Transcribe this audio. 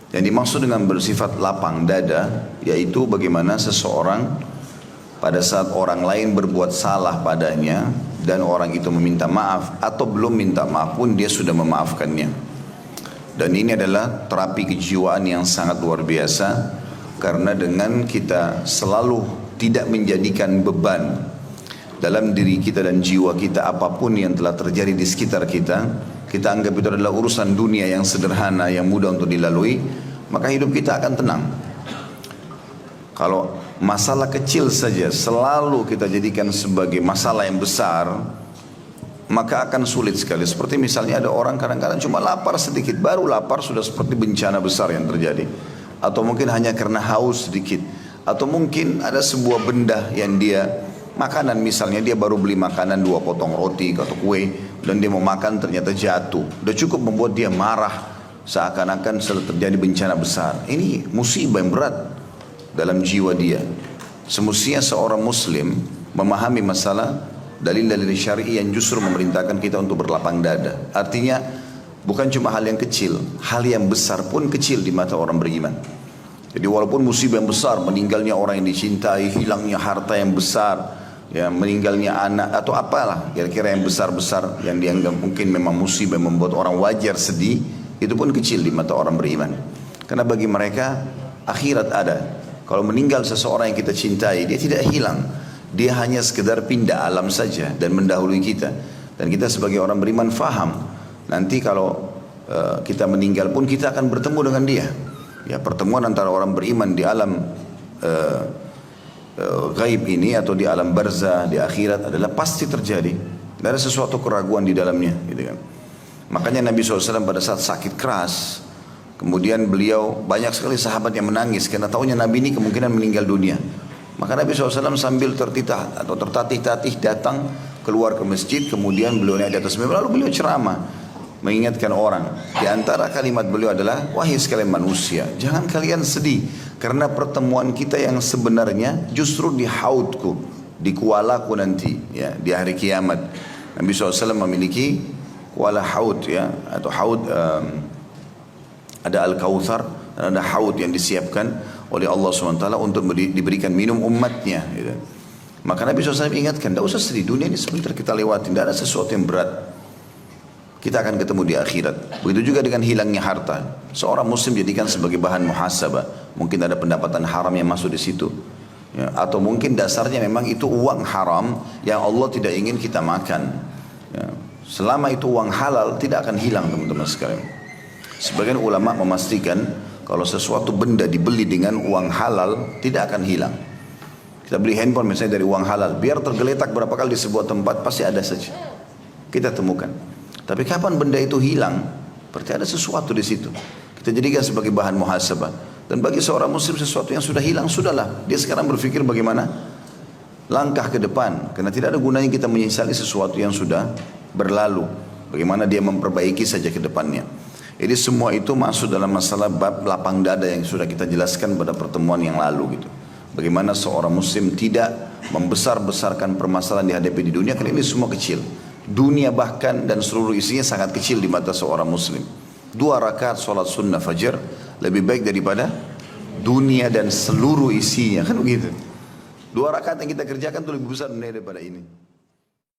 Yang dimaksud dengan bersifat lapang dada, yaitu bagaimana seseorang pada saat orang lain berbuat salah padanya dan orang itu meminta maaf atau belum minta maaf pun dia sudah memaafkannya. Dan ini adalah terapi kejiwaan yang sangat luar biasa, karena dengan kita selalu tidak menjadikan beban dalam diri kita dan jiwa kita apapun yang telah terjadi di sekitar kita, kita anggap itu adalah urusan dunia yang sederhana, yang mudah untuk dilalui, maka hidup kita akan tenang. Kalau masalah kecil saja selalu kita jadikan sebagai masalah yang besar, maka akan sulit sekali. Seperti misalnya ada orang kadang-kadang cuma lapar sedikit, baru lapar sudah seperti bencana besar yang terjadi. Atau mungkin hanya karena haus sedikit. Atau mungkin ada sebuah benda yang dia, makanan misalnya, dia baru beli makanan 2 potong roti atau kue, dan dia mau makan ternyata jatuh. Sudah cukup membuat dia marah, seakan-akan sudah terjadi bencana besar. Ini musibah yang berat dalam jiwa dia. Semestinya seorang muslim memahami masalah dalil-dalil syar'i yang justru memerintahkan kita untuk berlapang dada. Artinya bukan cuma hal yang kecil, hal yang besar pun kecil di mata orang beriman. Jadi walaupun musibah yang besar, meninggalnya orang yang dicintai, hilangnya harta yang besar, ya, meninggalnya anak atau apalah kira-kira yang besar-besar yang dianggap mungkin memang musibah yang membuat orang wajar sedih, itu pun kecil di mata orang beriman. Karena bagi mereka akhirat ada. Kalau meninggal seseorang yang kita cintai, dia tidak hilang. Dia hanya sekedar pindah alam saja dan mendahului kita. Dan kita sebagai orang beriman faham, nanti kalau kita meninggal pun kita akan bertemu dengan dia. Ya, pertemuan antara orang beriman di alam gaib ini atau di alam barzah, di akhirat adalah pasti terjadi. Tidak ada sesuatu keraguan di dalamnya, gitu kan. Makanya Nabi SAW pada saat sakit keras, kemudian beliau banyak sekali sahabat yang menangis karena tahunya Nabi ini kemungkinan meninggal dunia. Maka Nabi SAW sambil tertitah atau tertatih-tatih datang keluar ke masjid, kemudian beliau naik di atas mimbar, lalu beliau ceramah mengingatkan orang. Di antara kalimat beliau adalah, wahai sekalian manusia, jangan kalian sedih karena pertemuan kita yang sebenarnya justru di haudku, di kualaku nanti, ya, di hari kiamat. Nabi SAW memiliki kuala haud, ya, atau haud, ada al-kautsar dan ada haud yang disiapkan oleh Allah SWT untuk diberikan minum umatnya, gitu. Maka Nabi SAW ingatkan, tidak usah sedih, dunia ini sebentar kita lewatin, tidak ada sesuatu yang berat. Kita akan ketemu di akhirat. Begitu juga dengan hilangnya harta. Seorang muslim jadikan sebagai bahan muhasabah. Mungkin ada pendapatan haram yang masuk di situ, ya, atau mungkin dasarnya memang itu uang haram yang Allah tidak ingin kita makan, ya. Selama itu uang halal tidak akan hilang, teman-teman sekalian. Sebagian ulama memastikan kalau sesuatu benda dibeli dengan uang halal tidak akan hilang. Kita beli handphone misalnya dari uang halal, biar tergeletak berapa kali di sebuah tempat pasti ada saja, kita temukan. Tapi kapan benda itu hilang, berarti ada sesuatu di situ. Kita jadikan sebagai bahan muhasabah. Dan bagi seorang muslim sesuatu yang sudah hilang, sudahlah. Dia sekarang berpikir bagaimana langkah ke depan. Karena tidak ada gunanya kita menyesali sesuatu yang sudah berlalu. Bagaimana dia memperbaiki saja ke depannya. Jadi semua itu masuk dalam masalah bab lapang dada yang sudah kita jelaskan pada pertemuan yang lalu, gitu. Bagaimana seorang muslim tidak membesar-besarkan permasalahan dihadapi di dunia, karena ini semua kecil. Dunia bahkan dan seluruh isinya sangat kecil di mata seorang muslim. 2 rakaat sholat sunnah fajar lebih baik daripada dunia dan seluruh isinya, kan begitu. 2 rakaat yang kita kerjakan itu lebih besar daripada ini.